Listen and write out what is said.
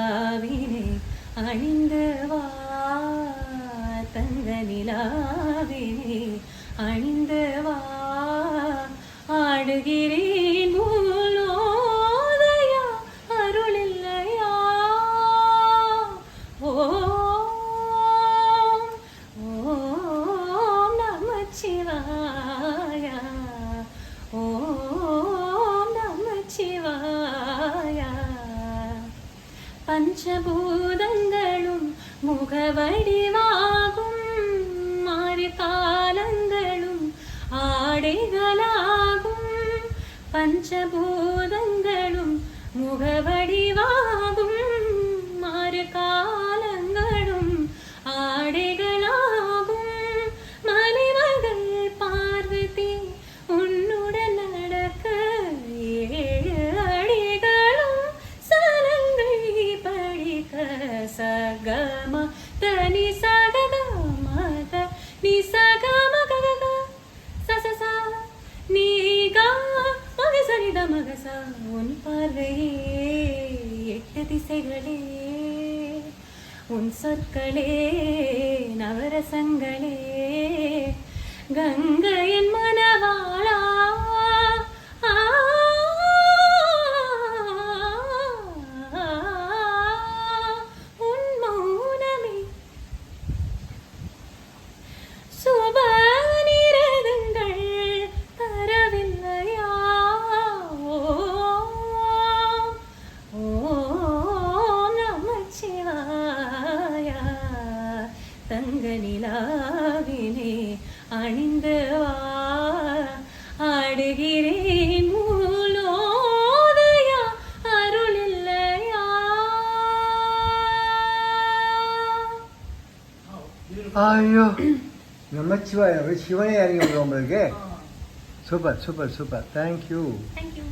நிலாவினை அணிந்து வா தங்க நிலாவினை அணிந்து வா ஆடுகிறேன் மூலோதயா அருளில்லையா ஓம் ஓம் நமச்சிவாயா ஓம் நமச்சிவாயா பஞ்சபூதங்களும் முகவடிவாகும் மாறி காலங்களும் ஆடைகளாகும் பஞ்சபூதங்களும் முகவடிவாகும் மாறு காலங்களும் ஆடைகளாகும் மலைமகள் பார்வதி உன்னுடன் நடக்க 7 அடிகளும் சலங்கை படிக்க சகம தனி சகத மத நி சகம ககக சசசா நீகா மகசரித மகசா உன் பார்வையே 8 திசைகளே உன் சொற்களே நவரசங்களே கங்கையின் மனவாளா உன் மௌனமே சுபநிரதங்கள் தரவில்லையா ஓம் ஓம் நமச்சிவாயா தங்க நிலாவினை அணிந்து வா ஆடுகிறேன் மூலோதயா அருளில்லையா. ஐயோ நமச்சிவாயா சிவனே இறங்கி உங்களுக்கு super super super thank you. Thank you.